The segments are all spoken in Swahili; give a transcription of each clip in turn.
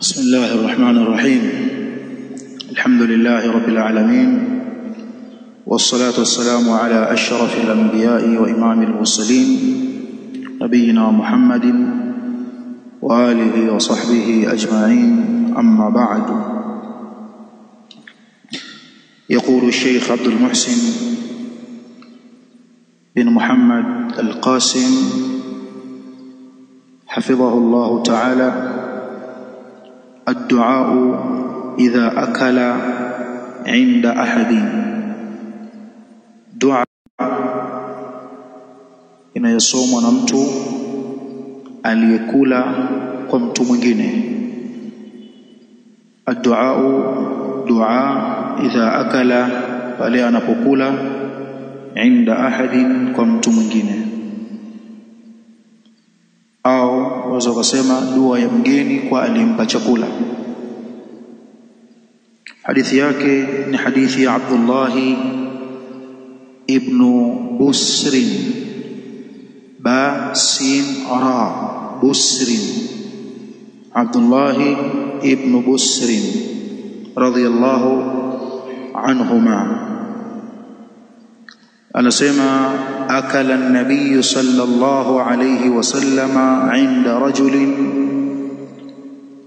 بسم الله الرحمن الرحيم. الحمد لله رب العالمين، والصلاة والسلام على أشرف الأنبياء وإمام المرسلين نبينا محمد وآله وصحبه أجمعين. أما بعد، يقول الشيخ عبد المحسن بن محمد القاسم حفظه الله تعالى: الدعاء إذا أكل عند أحد. دعاء inayosomwa na mtu aliyekula kwa mtu mwingine. الدعاء دعاء إذا أكل pale anapokula عند أحد kwa mtu mwingine, au waweza kusema dua ya mgeni kwa aliyempa chakula. Hadithi yake ni hadithi ya Abdullah ibn Busr, ba sin ra Busr, Abdullah ibn Busr radiyallahu anhuma anasema: akala an-nabiy sallallahu alayhi wasallama 'inda rajulin,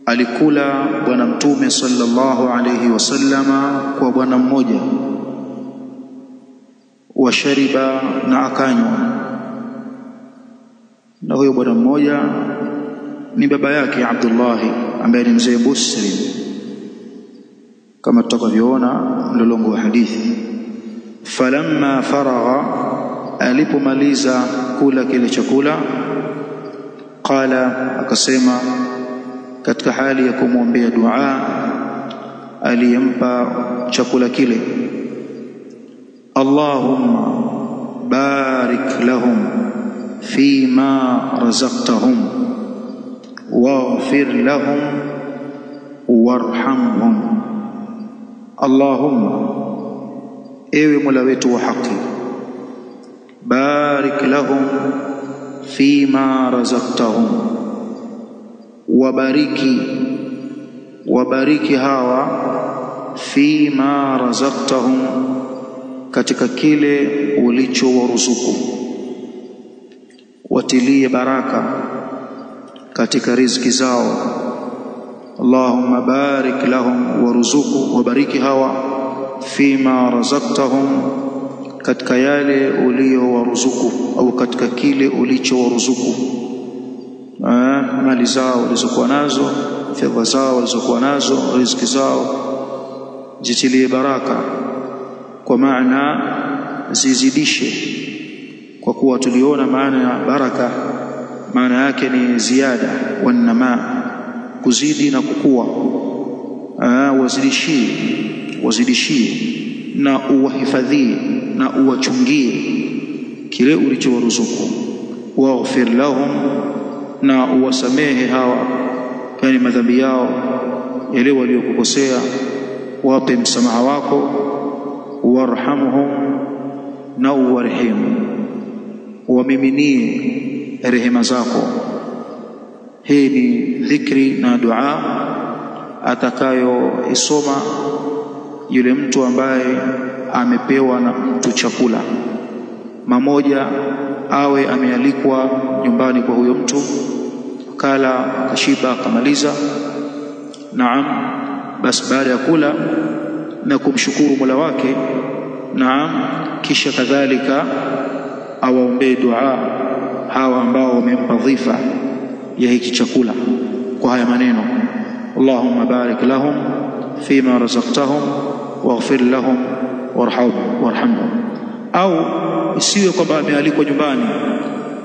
alikula bwana mtume sallallahu alayhi wasallama kwa bwana mmoja. Wa shariba, na akanywa. Na huyo bwana mmoja ni baba yake Abdullah ambaye ni mzee Busri, kama tutakavyoona mlolongo wa hadithi. Falamma faragha, alipomaliza kula kile chakula, qala, akasema katika hali ya kumwombea dua aliyempa chakula kile: Allahumma barik lahum fima razaqtahum waghfir lahum warhamhum. Allahumma, ewe Mola wetu wa haki, barik lahum fima razaqtahum, wabariki hawa, fima razaqtahum, katika kile ulichowaruzuku, watilie baraka katika riziki zao. Allahumma barik lahum, waruzuku, wabariki hawa, fima razaqtahum, katika yale uliowaruzuku, au katika kile ulichowaruzuku. Mali zao walizokuwa nazo, fedha zao walizokuwa nazo, riziki zao zitilie baraka, kwa maana zizidishe. Kwa kuwa tuliona maana ya baraka, maana yake ni ziada wa nama, kuzidi na kukua. Wazidishie na uwahifadhie na uwachungie kile ulichowaruzuku. Waghfir lahum, na uwasamehe hawa, yani madhambi yao yale waliokukosea, wape msamaha wako. Warhamhum, na uwarehemu, wamiminie rehema zako. Hii ni dhikri na dua atakayoisoma yule mtu ambaye amepewa na mtu chakula. Mamoja awe amealikwa nyumbani kwa huyo mtu, akala akashiba akamaliza. Naam, basi baada ya kula na kumshukuru Mola wake, naam, kisha kadhalika awaombee dua hawa ambao wamempa dhifa ya hiki chakula kwa haya maneno: Allahumma barik lahum fima razaqtahum waghfir lahum warhamhum. Au isiwe kwamba amealikwa nyumbani,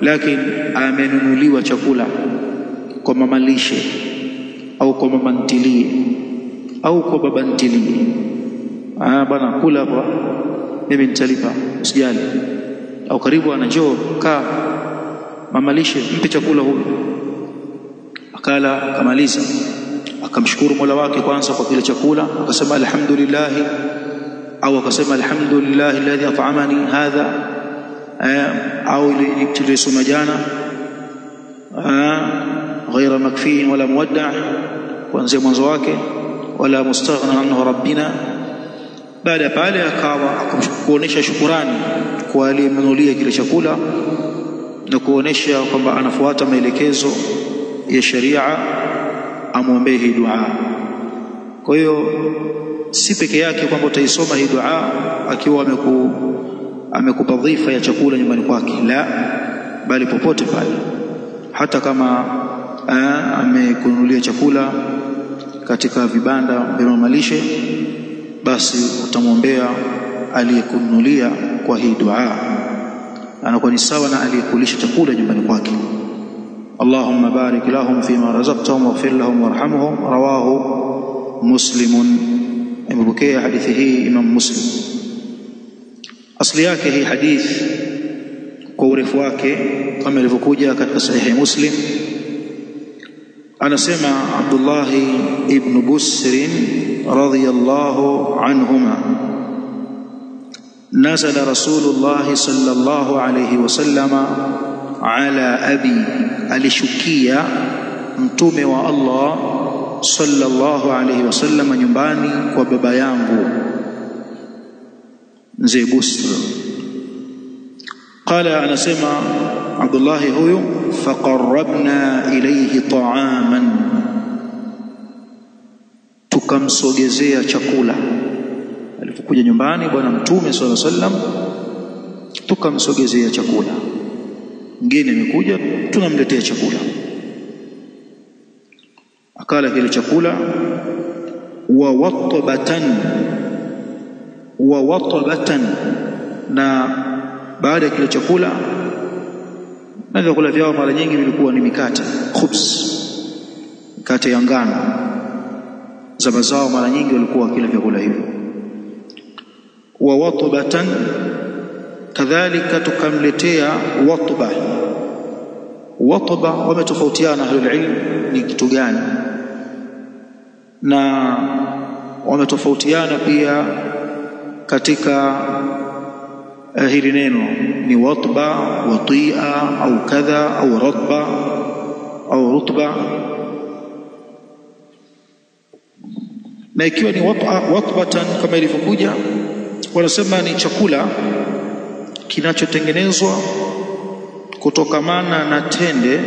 lakini amenunuliwa chakula kwa mama lishe au kwa mama ntilie au kwa baba ntilie. Bwana, kula hapa, mimi nitalipa, usijali. Au karibu ana njoo, kaa, mama lishe mpe chakula huyu. Akala akamaliza, akamshukuru Mola wake kwanza kwa kile chakula, akasema alhamdulillah, au akasema alhamdulillah alladhi at'amani hadha, au ile tulisoma jana, ghayra makfiin wala muwadda', kuanzia mwanzo wake, wala mustaghna anhu rabbina. Baada pale akawa kuonesha shukrani kwa aliyemnunulia kile chakula na kuonesha kwamba anafuata maelekezo ya sharia, amwombee hii dua. Kwa hiyo si peke yake kwamba utaisoma hii dua akiwa amekupa dhifa ya chakula nyumbani kwake, la, bali popote pale, hata kama amekununulia chakula katika vibanda vya malishe, basi utamwombea aliyekununulia kwa hii dua, anakuwa ni sawa na aliyekulisha chakula nyumbani kwake. Allahumma barik lahum fima razaqtahum waghfir lahum warhamhum. Rawahu Muslimun. Imepokea hadithi hii Imam Muslim. Asli yake hii hadith kwa urefu wake kama ilivyokuja katika sahihi Muslim, anasema Abdullah ibn Busr radhiyallahu anhuma, nazala Rasulullah sallallahu alayhi wasallama ala abi, alishukia mtume wa Allah sallallahu alayhi wasallam nyumbani kwa baba yangu mzee Busr. Qala, anasema Abdullah huyu, faqarrabna ilayhi ta'aman, tukamsogezea chakula. Alipokuja nyumbani bwana mtume sallallahu alayhi wasallam, tukamsogezea chakula. Mgeni amekuja, tunamletea chakula. Akala kile chakula. Wa watbatan, na baada ya kile chakula, na vyakula vyao mara nyingi vilikuwa ni mikate, khubz, mikate ya ngano. Zama zao mara nyingi walikuwa kila vyakula hivyo. Wa watbatan, kadhalika tukamletea watba. Watba wametofautiana ahlul ilm ni kitu gani, na wametofautiana pia katika hili neno, ni watba, watia au kadha au ratba au rutba. Na ikiwa ni watbatan kama ilivyokuja, wanasema ni chakula kinachotengenezwa kutokamana na tende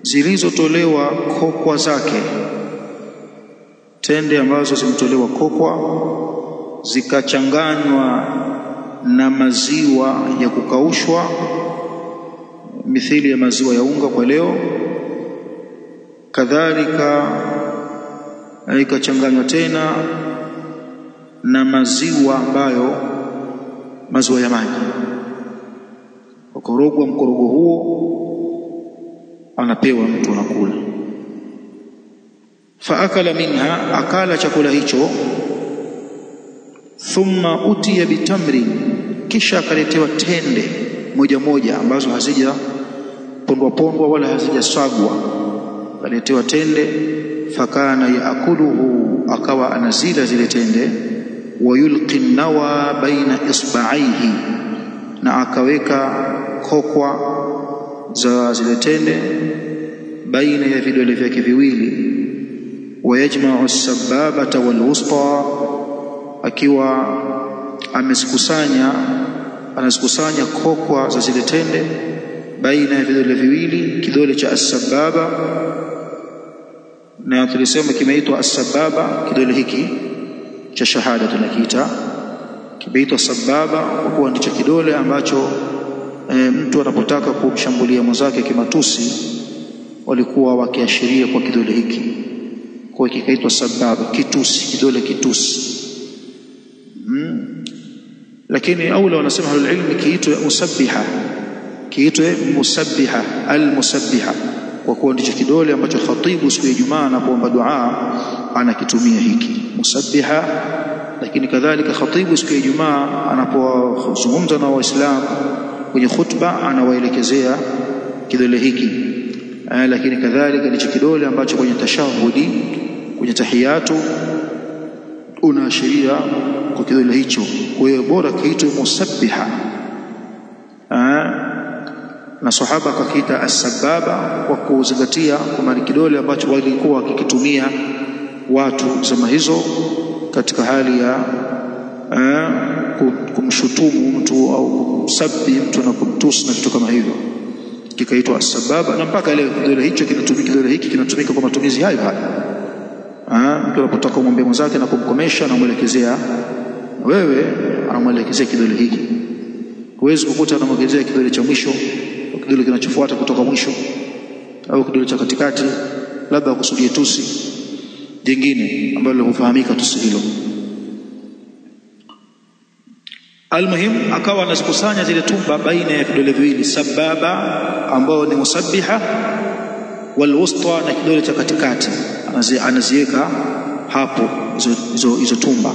zilizotolewa kokwa zake, tende ambazo zimetolewa kokwa zikachanganywa na maziwa ya kukaushwa, mithili ya maziwa ya unga kwa leo, kadhalika ikachanganywa tena na maziwa ambayo maziwa ya maji, ukorogwa mkorogo huo anapewa mtu anakula. Faakala minha, akala chakula hicho. Thumma utiya bitamri, kisha akaletewa tende moja moja ambazo hazija pondwa wala hazijasagwa, akaletewa tende. Fakana yaakuluhu, akawa anazila zile tende. Wayulqi nawa baina isba'aihi, na akaweka kokwa za zile tende baina ya vidole vyake viwili. Wayajma'u as-sababata wal-wusta, akiwa anazikusanya kokwa za zile tende baina ya vidole viwili, kidole cha as-sababa, na tulisema kimeitwa as-sababa, kidole hiki cha shahada tunakiita kimeitwa sababa kwa kuwa ndicho kidole ambacho mtu anapotaka kumshambulia mwenzake kimatusi walikuwa wakiashiria kwa kidole hiki, kwa hiyo kikaitwa sababa, kitusi, kidole kitusi. Lakini aula wanasema ahlul ilmi kiitwe musabbiha, kiitwe musabbiha, al-musabbiha, kwa kuwa ndicho kidole ambacho khatibu siku ya Ijumaa anapoomba dua anakitumia hiki musabbiha. Lakini kadhalika khatibu siku ya Ijumaa anapozungumza na Waislamu kwenye khutba anawaelekezea kidole hiki. Lakini kadhalika ndicho kidole ambacho kwenye tashahudi, kwenye tahiyatu unaashiria kwa kidole hicho. Kwa hiyo bora kiitwe musabbiha. Na na sahaba akakiita as-sababa kwa kuzingatia kwamba ni kidole ambacho walikuwa wakikitumia watu zama hizo katika hali ya kumshutumu mtu au kumsabi mtu na kumtusi na vitu kama hivyo, kikaitwa as-sababa. Na mpaka leo kidole hicho kinatumika, kidole hiki kinatumika kwa matumizi hayo hayo. Mtu anapotaka kumwambia mwenzake na kumkomesha na kumwelekezea, wewe anamwelekezea kidole hiki. Huwezi kukuta anamwelekezea kidole cha mwisho au kidole kinachofuata kutoka mwisho au kidole cha katikati, labda akusudie tusi jingine ambalo hufahamika tusi hilo. Almuhim akawa anazikusanya zile tumba baina ya vidole viwili, sababa ambao ni musabbiha, wal wusta na kidole cha katikati, anaziweka hapo hizo tumba.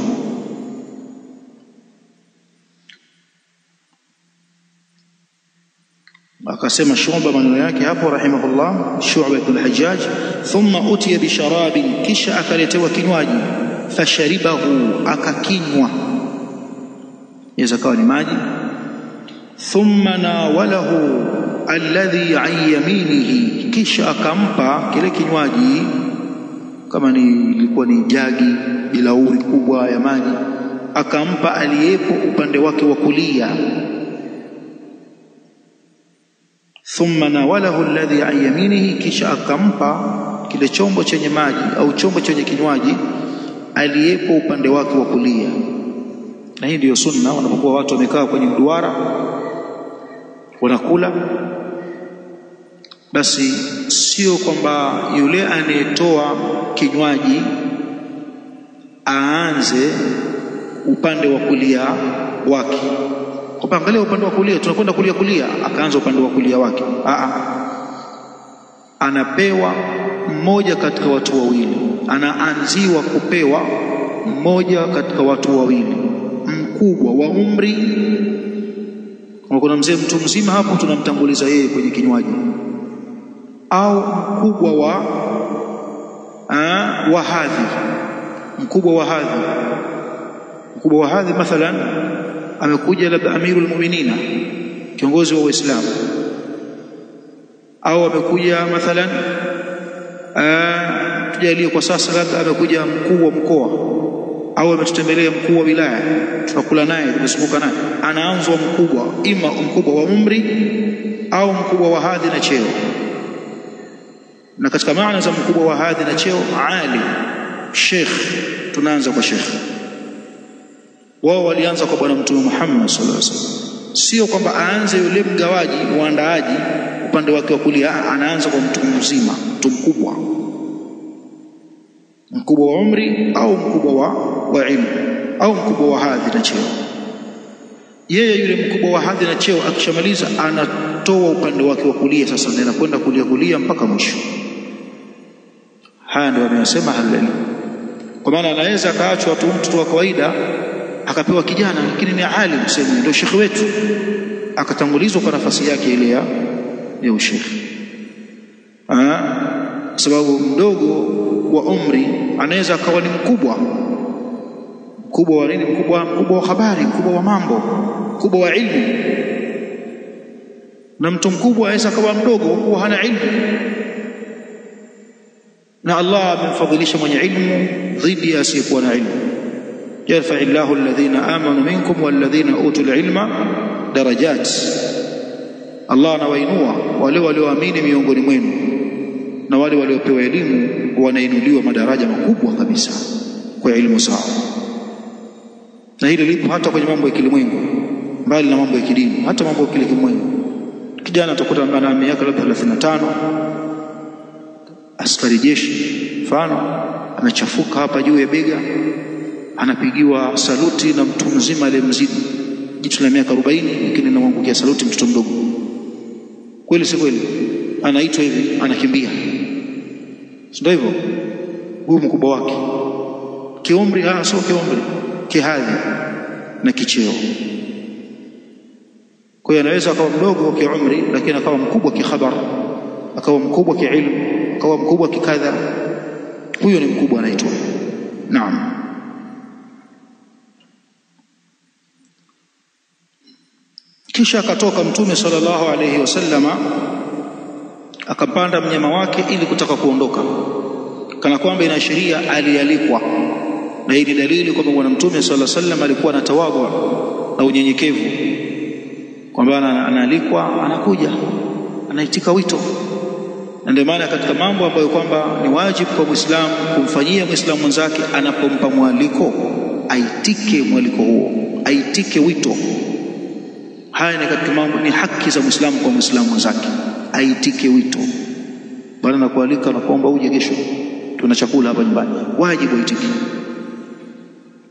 Akasema Shu'ba maneno yake hapo rahimahullah, Shu'ba ibn al-Hajjaj, thumma utiya bi sharabin, kisha akaletewa kinywaji, fasharibahu, akakinywa, yaweza kawa ni maji. Thumma nawalahu alladhi an yaminihi, kisha akampa kile kinywaji, kama ilikuwa ni jagi bilauri kubwa ya maji, akampa aliyepo upande wake wa kulia. Thumma nawalahu alladhi an yaminihi, kisha akampa kile chombo chenye maji au chombo chenye kinywaji aliyepo upande wake wa kulia. Na hii ndio sunna, wanapokuwa watu wamekaa kwenye mduara wanakula, basi sio kwamba yule anayetoa kinywaji aanze upande wa kulia wake, kwa angalia upande wa kulia, tunakwenda kulia, akaanza upande wa kulia wake. Anapewa mmoja katika watu wawili, anaanziwa kupewa mmoja katika watu wawili, mkubwa wa umri. Kuna mzee mtu mzima hapo, tunamtanguliza yeye kwenye kinywaji, au mkubwa wa hadhi, mkubwa wa hadhi. Mathalan amekuja labda amirul mu'minina, kiongozi wa Uislamu, au amekuja mathalan tujalie kwa sasa labda amekuja mkuu wa mkoa, au ametutembelea mkuu wa wilaya, tunakula naye, tunazunguka naye, anaanzwa mkubwa, ima mkubwa wa umri au mkubwa wa hadhi na cheo. Na katika maana za mkubwa wa hadhi na cheo, alim, sheikh, tunaanza kwa sheikh. Wao walianza kwa bwana Mtume Muhammad sallallahu alaihi wasallam, sio kwamba aanze yule mgawaji muandaaji upande wake wa kulia, anaanza kwa mtu mzima, mtu mkubwa, mkubwa wa umri au mkubwa wa ilmu au mkubwa wa hadhi na cheo. Yeye yule mkubwa wa hadhi na cheo akishamaliza, anatoa upande wake wa kulia, sasa ndio anakwenda kulia mpaka mwisho. Haya ndio anayosema halali, kwa maana anaweza akaachwa mtu wa kawaida akapewa kijana lakini ni alim, sema ndio shekhi wetu, akatangulizwa kwa nafasi yake ile ya ushekhi. Sababu mdogo wa umri anaweza akawa ni mkubwa wa nini, mkubwa wa habari, mkubwa wa mambo, mkubwa wa ilmu. Na mtu mkubwa anaweza akawa mdogo kwa hana ilmu, na Allah amemfadhilisha mwenye ilmu dhidi ya asiyekuwa na ilmu. Yarfa'illahu alladhina amanu minkum walladhina utul ilma darajat, Allah anawainua wale walioamini miongoni mwenu na wale waliopewa elimu wanainuliwa madaraja makubwa kabisa kwa elimu sawa. Na hili lipo hata kwenye mambo ya kilimwengu, mbali na mambo ya kidini, hata mambo ya kilimwengu. Kijana atakuta ana miaka labda 35, askari jeshi mfano, amechafuka hapa juu ya bega, anapigiwa saluti na mtu mzima aliyemzidi, jitu la miaka 40, lakini anamwangukia saluti mtoto mdogo. Kweli si kweli? Anaitwa hivi, anakimbia, ndio hivyo. Huyu mkubwa wake kiumri, sio kiumri, kihadhi na kicheo. Kwa hiyo anaweza akawa mdogo kiumri, lakini akawa mkubwa kikhabar, akawa mkubwa kiilmu, akawa mkubwa kikadha. Huyo ni mkubwa anaitwa. Naam. Kisha akatoka Mtume sallallahu alayhi wasallama akapanda mnyama wake ili kutaka kuondoka, kana kwamba inaashiria alialikwa. Na hii ni dalili kwamba Bwana Mtume sallallahu alayhi wasallam alikuwa na tawadhu na unyenyekevu, kwamba anaalikwa, anakuja, anaitika wito. Na ndio maana katika mambo ambayo kwamba ni wajibu kwa Muislamu kumfanyia Muislamu mwenzake, anapompa mwaliko aitike mwaliko huo, aitike wito. Haya ni katika mambo, ni haki za Muislamu kwa Muislamu mwenzake, aitike wito. Bwana nakualika na kuomba uje kesho, tuna chakula hapa nyumbani, wajibu aitike.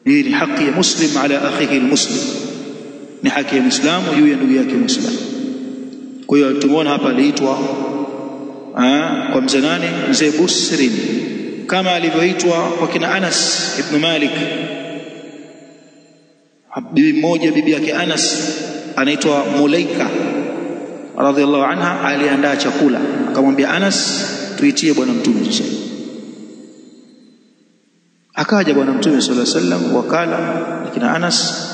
Hii ni haki ya Muslim ala akhihi almuslim, ni haki ya Muislamu juu ya ndugu yake Muislamu. Kwa hiyo tumeona hapa aliitwa kwa mzee nani? Mzee Busri, kama alivyoitwa kwa kina Anas ibn Malik. Bibi mmoja, bibi yake Anas anaitwa Mulaika radhiallahu anha, aliandaa chakula akamwambia Anas, tuitie Bwana Mtume sallallahu alaihi wasallam. Akaja Bwana Mtume sallallahu alaihi wasallam, wakala kina Anas.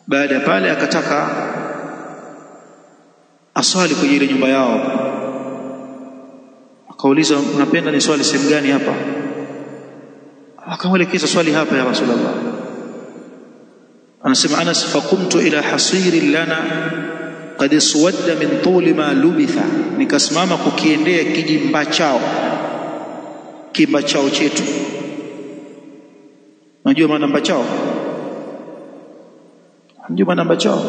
Baada ya pale akataka aswali kwenye ile nyumba yao. Akauliza, unapenda ni swali sehemu gani hapa? Akamwelekeza, swali hapa ya Rasulullah. Anasema Anas, faqumtu ila hasirin lana qad iswadda min tuli ma lubitha, nikasimama kukiendea kijimba chao, kimba chao chetu. Unajua maana mba chao? Unajua maana mba chao?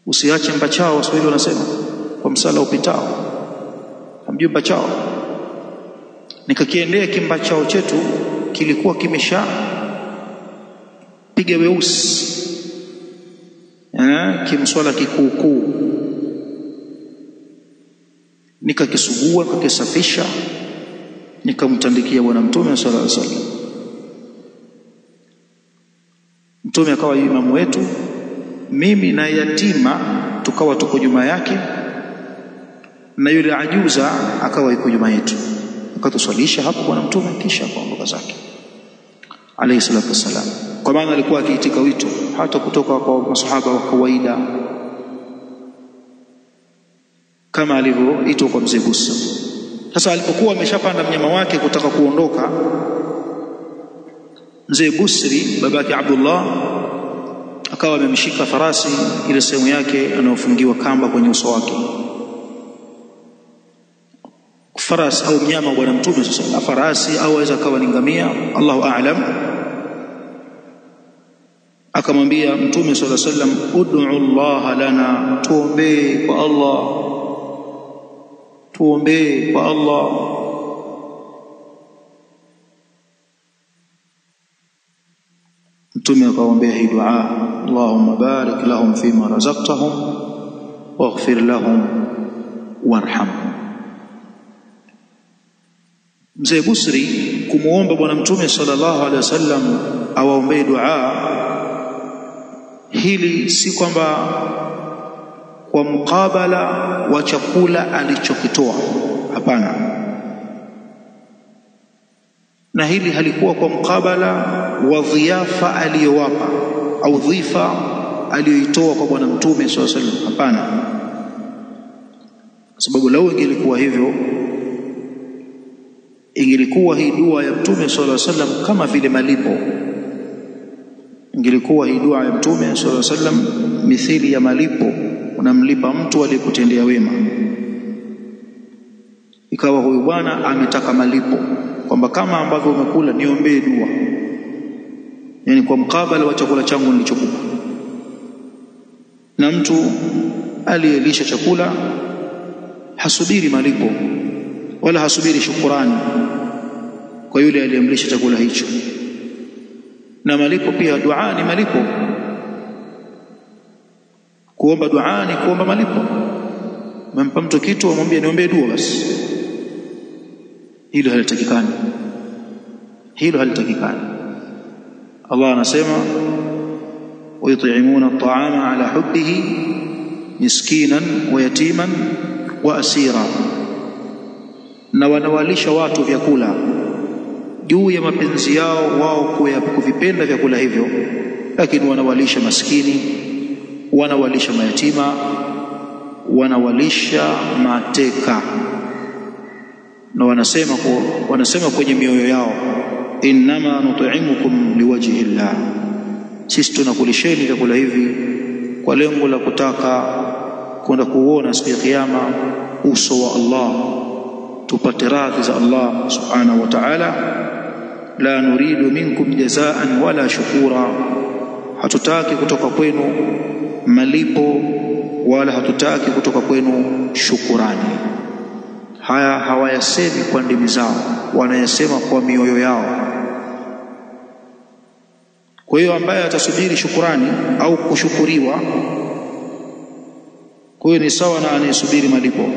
Usiache mba chao, Waswahili wanasema, kwa msala upitao. Unajua mba chao? Nikakiendea kimba chao chetu, kilikuwa kimesha piga weusi, kimswala kikuukuu. Nikakisugua, nikakisafisha, nikamtandikia Bwana Mtume sallallahu alaihi wasallam. Mtume akawa imamu wetu, mimi na yatima tukawa tuko nyuma yake, na yule ajuza akawa yuko nyuma yetu. Akatuswalisha hapo Bwana Mtume, kisha akaondoka zake alayhi salatu wasalam. Kwa maana alikuwa akiitika wito hata kutoka kwa masahaba wa kawaida, kama alivyoitwa kwa mzee Busri. Sasa alipokuwa ameshapanda mnyama wake kutaka kuondoka, mzee Busri babake Abdullah akawa amemshika farasi, ile sehemu yake anayofungiwa kamba kwenye uso wake. Farasi au mnyama wa Bwana Mtume sasa, farasi au aweza kawa ni ngamia, Allahu a'lam. Akamwambia Mtume sallallahu alaihi wasallam, ud'u Allah lana, tuombee kwa Allah, tuombee kwa Allah. Mtume akaombea hii dua, Allahumma barik lahum fima razaqtahum waghfir lahum warhamhum. Mzee Busri kumuomba Bwana Mtume sallallahu alaihi wasallam awaombee dua, hili si kwamba kwa mukabala wa chakula alichokitoa, hapana. Na hili halikuwa kwa mukabala wa dhiafa aliyowapa au dhifa aliyoitoa kwa Bwana Mtume sallallahu alaihi wasallam, hapana. Kwa sababu lau ingelikuwa hivyo, ingelikuwa hii dua ya Mtume sallallahu alaihi wasallam kama vile malipo. Ingelikuwa hii dua ya Mtume sallallahu alaihi wasallam mithili ya malipo, unamlipa mtu aliyekutendea wema. Ikawa huyu bwana ametaka malipo, kwamba kama ambavyo umekula niombee dua, yani kwa mkabala wa chakula changu nilichokupa. Na mtu aliyelisha chakula hasubiri malipo wala hasubiri shukrani kwa yule aliyemlisha chakula hicho. Na malipo pia, dua ni malipo. Kuomba dua ni kuomba malipo. Umempa mtu kitu, amwambie niombee dua basi, hilo halitakikani, hilo halitakikani. Allah anasema, ويطعمون الطعام على حبه مسكينا ويتيما وأسيرا, na wanawalisha watu vyakula juu ya mapenzi yao wao kuvipenda vyakula hivyo, lakini wanawalisha maskini, wanawalisha mayatima, wanawalisha mateka, na wanasema kwenye mioyo yao, innama nut'imukum liwajhi llah, sisi tunakulisheni vyakula hivi kwa lengo la kutaka kwenda kuona siku ya kiyama uso wa Allah, tupate radhi za Allah subhanahu wa ta'ala. La nuridu minkum jazaan wala shukura, hatutaki kutoka kwenu malipo wala hatutaki kutoka kwenu shukurani. Haya hawayasemi kwa ndimi zao, wanayasema kwa mioyo yao. Kwa hiyo ambaye atasubiri shukurani au kushukuriwa, kwa hiyo ni sawa na anayesubiri malipo.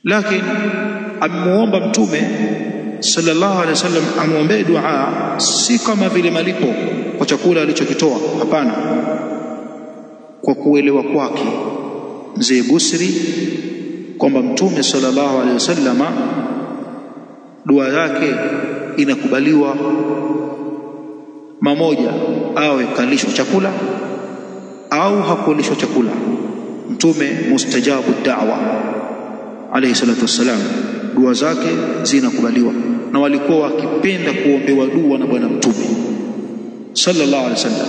Lakini amuomba Mtume sallallahu alaihi wasallam amuombe dua, si kama vile malipo kwa chakula alichokitoa, hapana. Kwa kuelewa kwake Mzee Busri kwamba Mtume sallallahu alaihi wasallam dua yake inakubaliwa, mamoja awe kalishwa chakula au hakulishwa chakula. Mtume mustajabu da'wa alayhi salatu wassalam, dua zake zinakubaliwa, na walikuwa wakipenda kuombewa dua na bwana Mtume sallallahu alaihi wasallam.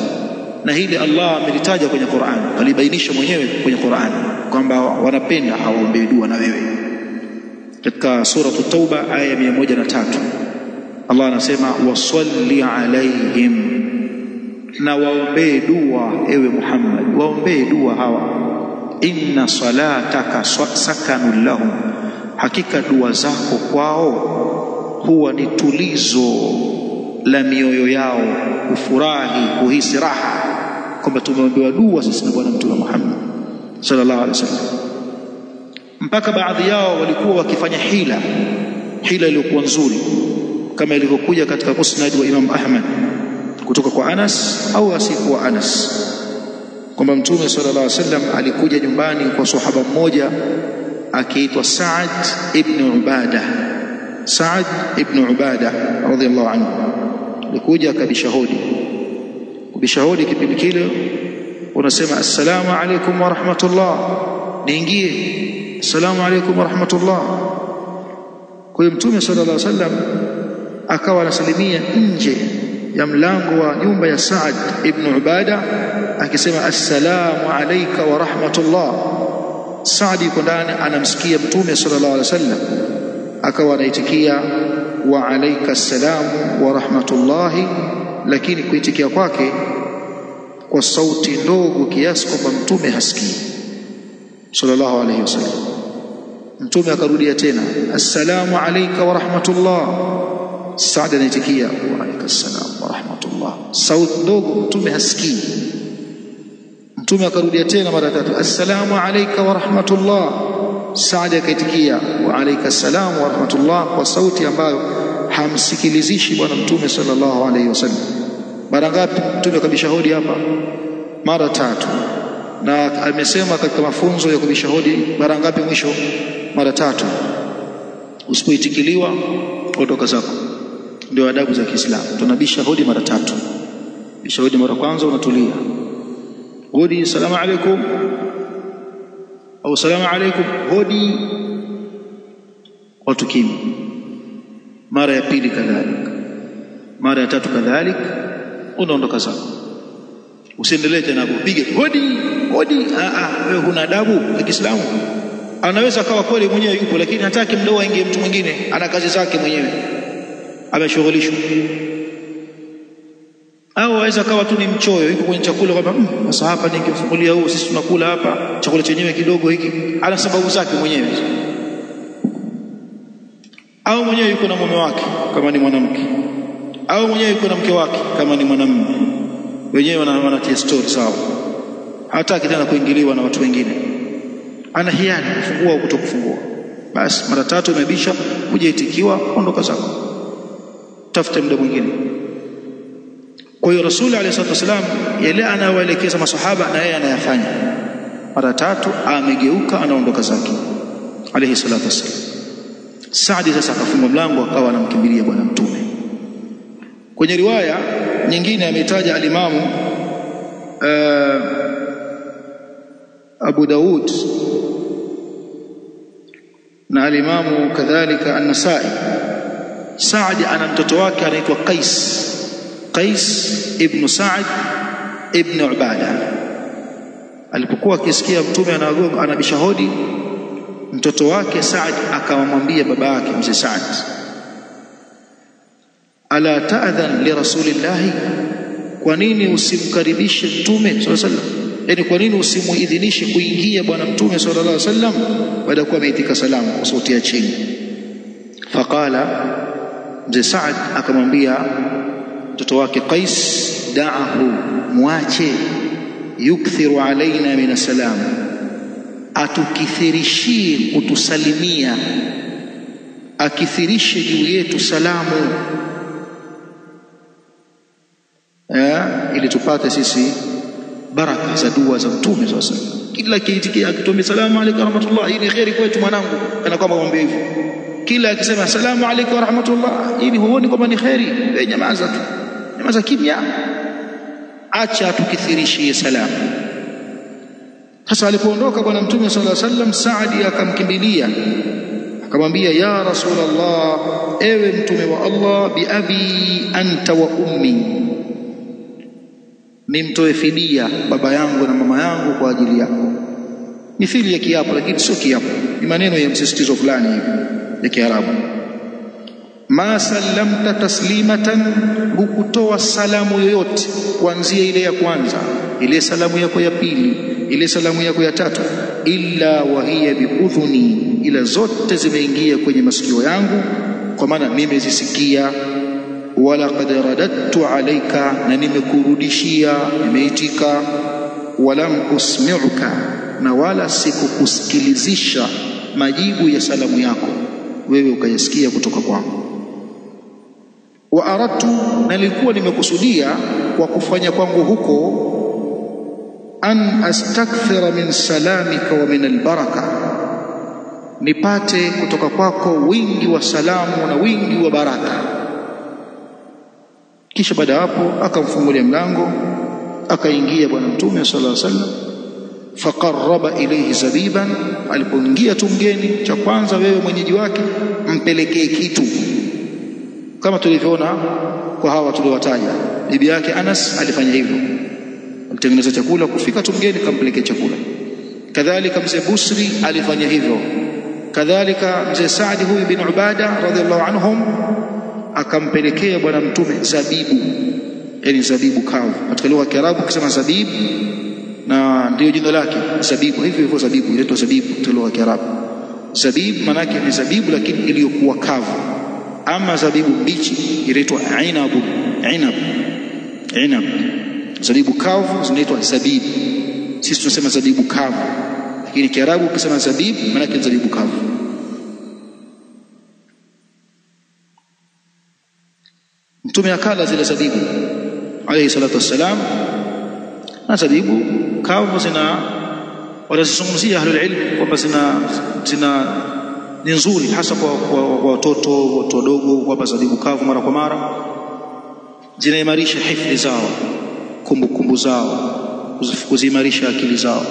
Na hili Allah amelitaja kwenye Qur'an, alibainisha mwenyewe kwenye Qur'an kwamba wanapenda awaombee dua na wewe. Katika sura at-Tauba aya 103 Allah anasema wasalli alaihim, na waombee dua ewe Muhammad, waombee dua hawa. Inna salataka sakanun lahum, hakika dua zako kwao huwa ni tulizo la mioyo yao, kufurahi, kuhisi raha kwamba tumeombewa dua sisi na bwana Mtume Muhammad sallallahu alaihi wasallam. Mpaka baadhi yao walikuwa wakifanya hila iliyokuwa nzuri, kama ilivyokuja katika musnad wa Imam Ahmad kutoka kwa Anas au asikuwa Anas, kwamba Mtume sallallahu alaihi wasallam alikuja nyumbani kwa sahaba mmoja akiitwa Sa'd ibn Ubada. Sa'd ibn Ubada radhiyallahu anhu alikuja kubishahudi kipindi kile unasema assalamu alaykum wa rahmatullah, niingie, assalamu alaykum wa rahmatullah. Kwa hiyo Mtume sallallahu alaihi wasallam akawa anasalimia nje ya mlango wa nyumba ya Sa'd ibn Ubada akisema assalamu alayka wa rahmatullah. Sa'd yuko ndani anamsikia Mtume sallallahu alaihi wasallam, akawa anaitikia wa alayka assalamu wa rahmatullahi, lakini kuitikia kwake kwa sauti ndogo kiasi kwamba Mtume hasikii sallallahu alaihi wasallam. Mtume akarudia tena assalamu alayka wa rahmatullah, Sa'd anaitikia wa alayka assalam wa rahmatullah, sauti ndogo, Mtume hasikii. Mtume akarudia tena mara tatu assalamu alayka wa rahmatullah, Sa'd akaitikia wa alayka assalam wa rahmatullah, kwa sauti ambayo hamsikilizishi bwana Mtume sallallahu alaihi wasallam. Mara ngapi Mtume kabishahudi hapa? Mara tatu. Na amesema katika mafunzo ya kubishahudi mara ngapi mwisho? Mara tatu. Usipoitikiliwa ondoka zako. Ndio adabu za Kiislamu. Tunabishahudi mara tatu. Bishahudi mara kwanza unatulia, hodi salamu alaykum au salamu alaykum, hodi watu kimya. Mara ya pili kadhalika, mara ya tatu kadhalika, unaondoka zako. Usiendelee tena kupiga hodi. Wewe huna adabu ya Kiislamu. Anaweza akawa kweli mwenyewe yupo, lakini hataki mdoa aingie mtu mwingine, ana kazi zake mwenyewe, ameshughulishwa. Au aweza akawa tu ni mchoyo, yuko kwenye chakula kwamba sasa hapa ningefungulia huu, sisi tunakula hapa chakula chenyewe kidogo hiki, ana sababu zake mwenyewe. Au mwenyewe yuko na mume wake kama ni mwanamke, au mwenyewe yuko na mke wake kama ni mwanamume, wenyewe wanatia story sawa, hataki tena kuingiliwa na watu wengine, ana hiari kufungua au kutokufungua. Basi mara tatu imebisha, hujaitikiwa, ondoka zako, tafuta muda mwingine. Kwa hiyo Rasul alayhi salatu wasallam yale anawaelekeza masahaba na yeye anayafanya. Mara tatu amegeuka, anaondoka zake alayhi salatu wasallam. Saadi sasa akafunga mlango, akawa anamkimbilia bwana Mtume Kwenye riwaya nyingine ametaja alimamu Abu Daud na alimamu kadhalika An-Nasa'i, Saad ana mtoto wake anaitwa Qais ibn Saad ibn Ubada. Alipokuwa akisikia mtume anabisha hodi, mtoto wake Saad akamwambia baba yake mzee Saad, ala ta'dhan li rasulillahi, kwa nini usimkaribishe mtume sallallahu alaihi wasallam? Yani kwa nini usimuidhinishe kuingia bwana mtume sallallahu alaihi wasallam baada ya kuwa ameitika salamu kwa sauti ya chini? Faqala, mzee Saad akamwambia mtoto wake Qais, da'ahu, muache, yukthiru alaina min salam, atukithirishie kutusalimia, akithirishe juu yetu salamu, ili tupate sisi baraka za dua za mtume sallallahu alaihi wasallam. Kila kiitikia akitumia salamu alayka wa rahmatullah, hii ni khairi kwetu mwanangu, kana kwamba mwambie hivyo. Kila akisema salamu alayka wa rahmatullah, hii huoni kwamba ni khairi? Nyamaza tu, nyamaza kimya, acha tukithirishie salamu. Sasa alipoondoka bwana mtume sallallahu alaihi wasallam, Saadi akamkimbilia akamwambia, ya Rasulullah, ewe mtume wa Allah, bi abi anta wa ummi, nimtoe fidia baba yangu na mama yangu kwa ajili yako. Mithili ya kiapo, lakini sio kiapo, ni maneno ya msisitizo fulani hivi ya Kiarabu. Ma sallamta taslimatan, hukutoa salamu yoyote kuanzia ile ya kwanza, ile salamu yako ya pili, ile salamu yako ya tatu, illa wa hiya biudhuni, ila zote zimeingia kwenye masikio yangu, kwa maana nimezisikia. Wala qad radadtu alayka, na nimekurudishia, nimeitika. Walam usmi'uka, na wala sikukusikilizisha majibu ya salamu yako, wewe ukayasikia kutoka kwangu. Wa aradtu, na nilikuwa nimekusudia kwa kufanya kwangu huko, an astakthira min salamika wa min albaraka, nipate kutoka kwako wingi wa salamu na wingi wa baraka. Kisha baada hapo akamfungulia mlango, akaingia bwana mtume sallallahu alaihi wasallam. Faqarraba ilayhi zabiban, alipoingia tu mgeni, cha kwanza wewe mwenyeji wake mpelekee kitu, kama tulivyoona kwa hawa tuliowataja. Bibi yake Anas alifanya hivyo, alitengeneza chakula, kufika tu mgeni kampelekea chakula. Kadhalika mzee Busri alifanya hivyo. Kadhalika mzee Saadi huyu bin Ubada radhiallahu anhum akampelekea bwana mtume zabibu, yani zabibu kavu. Katika lugha ya Kiarabu kusema zabibu, na ndio jina lake zabibu, hivyo hivyo zabibu inaitwa zabibu katika lugha ya Kiarabu. Zabibu maana yake ni zabibu lakini iliyokuwa kavu, ama zabibu mbichi inaitwa inab. Zabibu kavu zinaitwa zabibu. Sisi tunasema zabibu kavu, lakini Kiarabu ukisema zabibu maana yake zabibu kavu. Mtume akala zile zabibu alayhi salatu wassalam, na zabibu kavu wanazungumzia ahlul ilm kwamba zina ni nzuri hasa kwa watoto, watu wadogo, kwamba zabibu kavu mara kwa mara zinaimarisha hifadhi zao, kumbukumbu zao, kuzimarisha akili zao.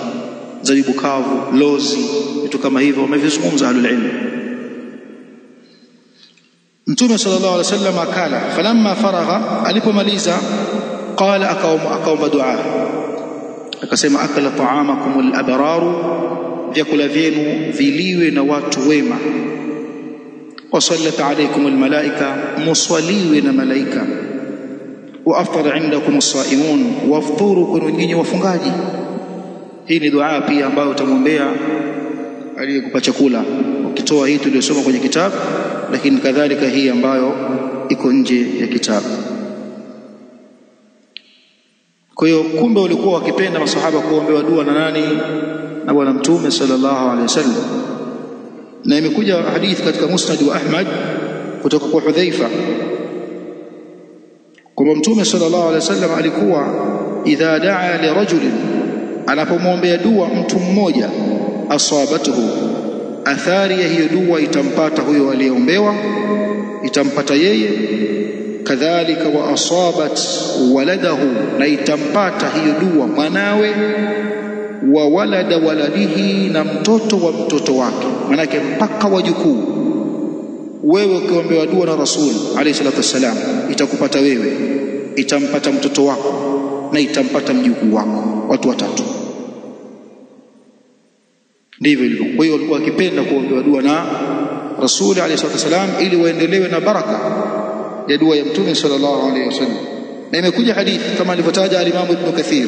Zabibu kavu, lozi, vitu kama hivyo wamevizungumza ahlul ilm. Mtume sallallahu alaihi wasallam akala, falamma faragha, alipomaliza, qala, akaomba dua, akasema, akala ta'amakum al-abraru, vyakula vyenu viliwe na watu wema. Wa sallat alaykum al-malaika, muswaliwe na malaika. Wa aftara indakum as-saimun, wafturu kwenu nyinyi wafungaji. Hii ni dua pia ambayo utamwombea aliyekupa chakula, ukitoa hii tuliyosoma kwenye kitabu, lakini kadhalika hii ambayo iko nje ya kitabu. Kwa hiyo kumbe walikuwa wakipenda masahaba kuombewa dua na nani? Na bwana mtume sallallahu alaihi wasallam. Na imekuja hadithi katika Musnad wa Ahmad kutoka kwa Hudhaifa kwamba mtume sallallahu alaihi wasallam alikuwa idha daa li rajulin, anapomwombea dua mtu mmoja, asabatuhu, athari ya hiyo dua itampata huyo aliyeombewa, itampata yeye. kadhalika wa asabat waladahu, na itampata hiyo dua mwanawe, wa walada waladihi, na mtoto wa mtoto wake, manake mpaka wajukuu. Wewe ukiombewa dua na Rasul alayhi salatu wasalam, itakupata wewe, itampata mtoto wako, na itampata mjukuu wako, watu watatu. Ndivyo ilivyo. Kwa hiyo walikuwa wakipenda kuombewa dua na Rasul alayhi salatu wasalam ili waendelewe na baraka ya dua ya Mtume sallallahu alayhi wasallam. Na imekuja hadithi kama alivyotaja al-Imam Ibn Kathir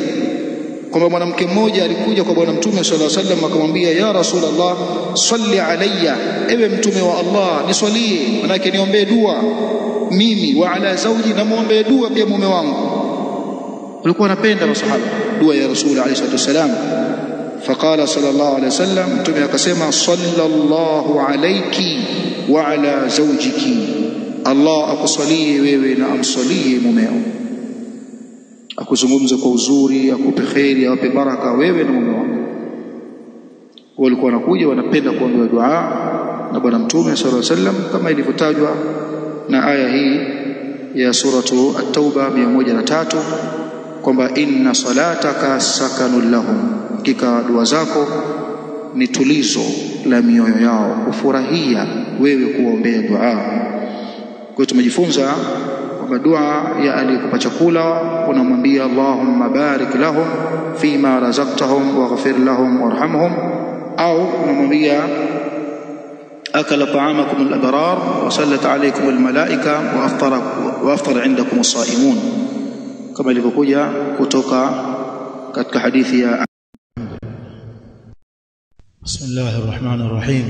kwamba mwanamke mmoja alikuja kwa bwana Mtume sallallahu alayhi wasallam akamwambia, ya Rasulullah, salli alayya, ewe Mtume wa Allah niswalie, manake niombee dua mimi, wa ala zawji, na muombee dua pia mume wangu. walikuwa wanapenda masahaba dua ya Rasul alayhi salatu wasalam. Faqala sallallahu alayhi wasallam, mtume akasema, sallallahu alayki wa ala zawjiki, Allah akusalie wewe na amsalie mumeo, akuzungumze kwa uzuri, akupe kheri, awape baraka wewe na mume wako. Walikuwa wanakuja wanapenda kuomba dua na bwana mtume sallallahu alayhi wasallam, kama ilivyotajwa na aya hii ya suratu at-Tauba 103 kwamba inna salataka sakanul lahum, hakika dua zako ni tulizo la mioyo yao, kufurahia wewe kuombea dua. Kwa tumejifunza kwamba dua ya aliyekupa chakula unamwambia Allahumma barik lahum fima razaqtahum waghfir lahum warhamhum, au unamwambia akala ta'amakum al-abrar wa sallat alaykum al-malaika wa aftara indakum as-saimun, kama ilivyokuja kutoka katika hadithi ya Bismillahir Rahmanir Rahim.